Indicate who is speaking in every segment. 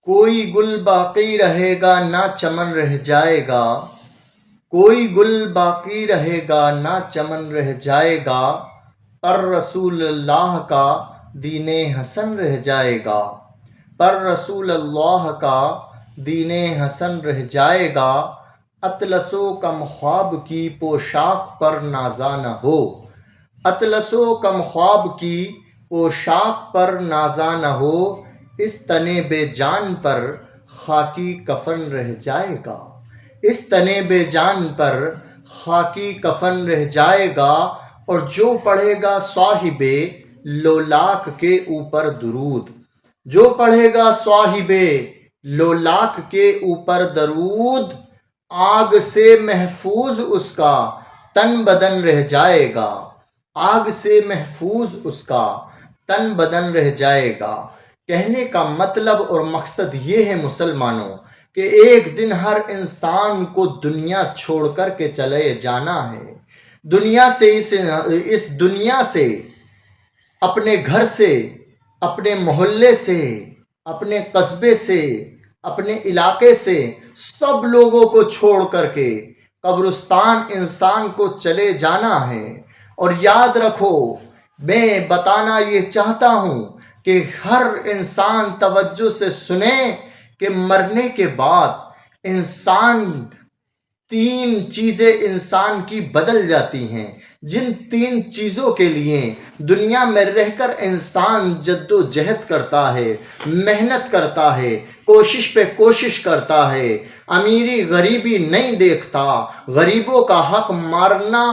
Speaker 1: کوئی گل باقی رہے گا نہ چمن رہ جائے گا، کوئی گل باقی رہے گا نہ چمن رہ جائے گا، پر رسول اللہ کا دین حسن رہ جائے گا، پر رسول اللہ کا دین حسن رہ جائے گا۔ اطلس و کم خواب کی پوشاک پر نازا نہ ہو، اطلس و کم خواب کی پوشاک پر نازا نہ ہو، اس تنے بے جان پر خاکی کفن رہ جائے گا، اس تنے بے جان پر خاکی کفن رہ جائے گا۔ اور جو پڑھے گا صاحب لولاک کے اوپر درود، جو پڑھے گا صاحب لولاک کے اوپر درود، آگ سے محفوظ اس کا تن بدن رہ جائے گا، آگ سے محفوظ اس کا تن بدن رہ جائے گا۔ کہنے کا مطلب اور مقصد یہ ہے مسلمانوں کہ ایک دن ہر انسان کو دنیا چھوڑ کر کے چلے جانا ہے، دنیا سے اس دنیا سے، اپنے گھر سے، اپنے محلے سے، اپنے قصبے سے، اپنے علاقے سے، سب لوگوں کو چھوڑ کر کے قبرستان انسان کو چلے جانا ہے۔ اور یاد رکھو، میں بتانا یہ چاہتا ہوں کہ ہر انسان توجہ سے سنیں کہ مرنے کے بعد انسان تین چیزیں انسان کی بدل جاتی ہیں، جن تین چیزوں کے لیے دنیا میں رہ کر انسان جد و جہد کرتا ہے، محنت کرتا ہے، کوشش پہ کوشش کرتا ہے، امیری غریبی نہیں دیکھتا، غریبوں کا حق مارنا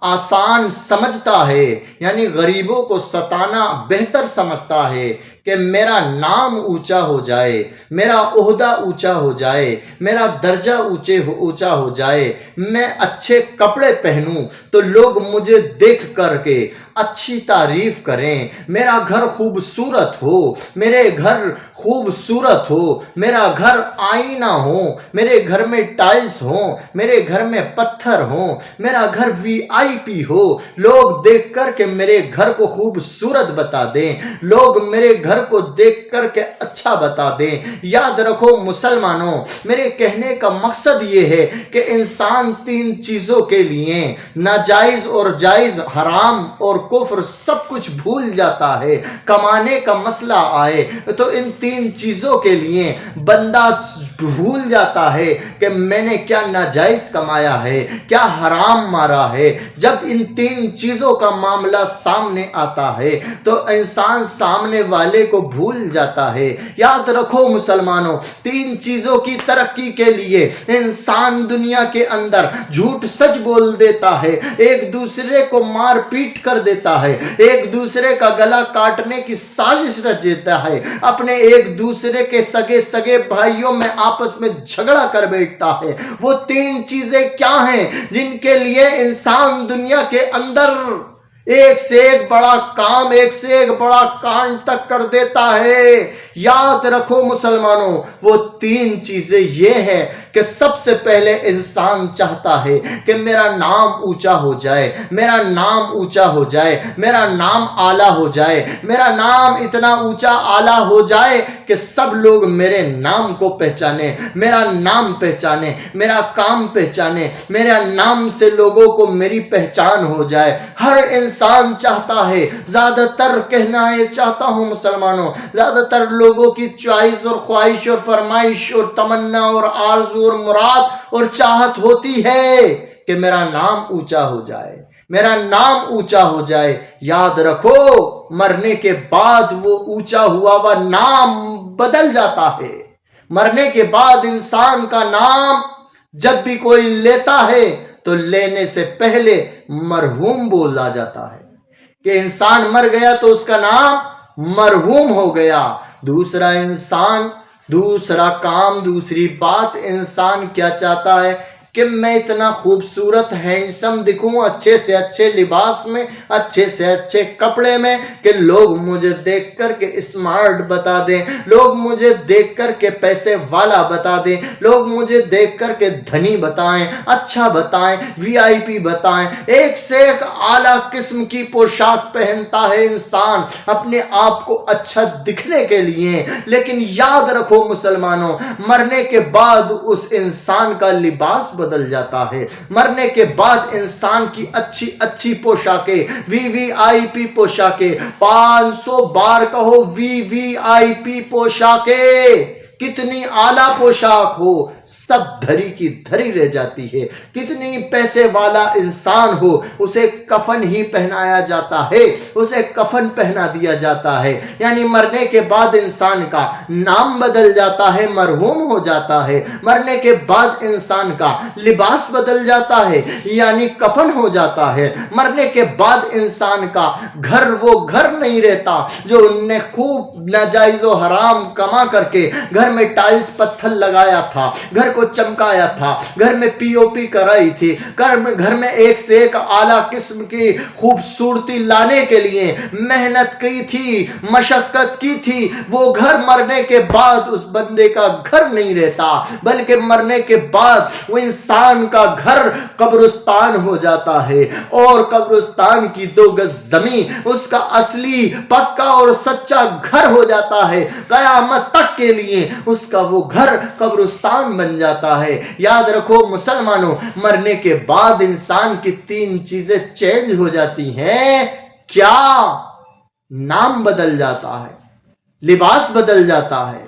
Speaker 1: آسان سمجھتا ہے، یعنی غریبوں کو ستانا بہتر سمجھتا ہے کہ میرا نام اونچا ہو جائے، میرا عہدہ اونچا ہو جائے، میرا درجہ اونچا ہو جائے، میں اچھے کپڑے پہنوں تو لوگ مجھے دیکھ کر کے اچھی تعریف کریں، میرا گھر خوبصورت ہو، میرے گھر خوبصورت ہو، میرا گھر آئینہ ہو، میرے گھر میں ٹائلز ہوں، میرے گھر میں پتھر ہوں، میرا گھر VIP ہو، لوگ دیکھ کر کے میرے گھر کو خوبصورت بتا دیں، لوگ میرے گھر کو دیکھ کر کے اچھا بتا دیں۔ یاد رکھو مسلمانوں، میرے کہنے کا مقصد یہ ہے کہ انسان تین چیزوں کے لیے ناجائز اور جائز، حرام اور کفر سب کچھ بھول جاتا ہے۔ کمانے کا مسئلہ آئے تو ان تین چیزوں کے لیے بندہ بھول جاتا ہے کہ میں نے کیا ناجائز کمایا ہے، کیا حرام مارا ہے۔ جب ان تین چیزوں کا معاملہ سامنے آتا ہے تو انسان سامنے والے کو بھول جاتا ہے۔ یاد رکھو مسلمانوں، تین چیزوں کی ترقی کے لیے انسان دنیا کے اندر جھوٹ سچ بول دیتا ہے، ایک دوسرے کو مار پیٹ کر دیتا ہے، ایک دوسرے کا گلا کاٹنے کی سازش رچ دیتا ہے، اپنے ایک دوسرے کے سگے بھائیوں میں آپس میں جھگڑا کر بیٹھتا ہے۔ وہ تین چیزیں کیا ہیں جن کے لیے انسان دنیا کے اندر ایک سے ایک بڑا کام، ایک سے ایک بڑا کانڈ تک کر دیتا ہے؟ یاد رکھو مسلمانوں، وہ تین چیزیں یہ ہیں کہ سب سے پہلے انسان چاہتا ہے کہ میرا نام اونچا ہو جائے، میرا نام اونچا ہو جائے، میرا نام اعلیٰ ہو جائے، میرا نام اتنا اونچا اعلیٰ ہو جائے کہ سب لوگ میرے نام کو پہچانے، میرا نام پہچانے، میرا کام پہچانے، میرا نام سے لوگوں کو میری پہچان ہو جائے۔ ہر انسان چاہتا ہے، زیادہ تر کہنا یہ چاہتا ہوں مسلمانوں، زیادہ تر لوگوں کی چوائس اور خواہش اور فرمائش اور تمنا اور آرزو اور مراد اور چاہت ہوتی ہے کہ میرا نام اونچا ہو جائے، میرا نام اونچا ہو جائے۔ یاد رکھو، مرنے کے بعد وہ اونچا ہوا نام بدل جاتا ہے۔ مرنے کے بعد انسان کا نام جب بھی کوئی لیتا ہے تو لینے سے پہلے مرحوم بولا جاتا ہے کہ انسان مر گیا تو اس کا نام مرحوم ہو گیا۔ دوسرا کام، دوسری بات انسان کیا چاہتا ہے کہ میں اتنا خوبصورت ہینڈسم دکھوں اچھے سے اچھے لباس میں، اچھے سے اچھے کپڑے میں، کہ لوگ مجھے دیکھ کر کے اسمارٹ بتا دیں، لوگ مجھے دیکھ کر کے پیسے والا بتا دیں، لوگ مجھے دیکھ کر کے دھنی بتائیں، اچھا بتائیں، وی آئی پی بتائیں۔ ایک سے ایک اعلیٰ قسم کی پوشاک پہنتا ہے انسان اپنے آپ کو اچھا دکھنے کے لیے، لیکن یاد رکھو مسلمانوں، مرنے کے بعد اس انسان کا لباس بدل جاتا ہے۔ مرنے کے بعد انسان کی اچھی اچھی پوشاکیں، وی آئی پی پوشاکیں، 500 بار کہو وی آئی پی پوشاکیں، کتنی اعلیٰ پوشاک ہو سب دھری کی دھری رہ جاتی ہے۔ کتنی پیسے والا انسان ہو اسے کفن ہی پہنایا جاتا ہے، اسے کفن پہنا دیا جاتا ہے۔ یعنی مرنے کے بعد انسان کا نام بدل جاتا ہے، مرحوم ہو جاتا ہے۔ مرنے کے بعد انسان کا لباس بدل جاتا ہے، یعنی کفن ہو جاتا ہے۔ مرنے کے بعد انسان کا گھر وہ گھر نہیں رہتا جو ان نے خوب ناجائز و حرام کما کر کے گھر میں ٹائلز پتھر لگایا تھا، گھر کو چمکایا تھا، گھر میں پی او پی کرائی تھی، گھر میں ایک سے ایک اعلیٰ قسم کی خوبصورتی لانے کے لیے محنت کی تھی، مشقت کی تھی۔ وہ گھر مرنے کے بعد اس بندے کا گھر نہیں رہتا، بلکہ مرنے کے بعد وہ انسان کا گھر قبرستان ہو جاتا ہے، اور قبرستان کی 2 گز زمین اس کا اصلی پکا اور سچا گھر ہو جاتا ہے۔ قیامت تک کے لیے اس کا وہ گھر قبرستان بن جاتا ہے۔ یاد رکھو مسلمانوں، مرنے کے بعد انسان کی 3 چیزیں چینج ہو جاتی ہیں۔ کیا؟ نام بدل جاتا ہے، لباس بدل جاتا ہے،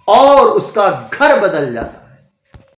Speaker 1: اور اس کا گھر بدل جاتا ہے۔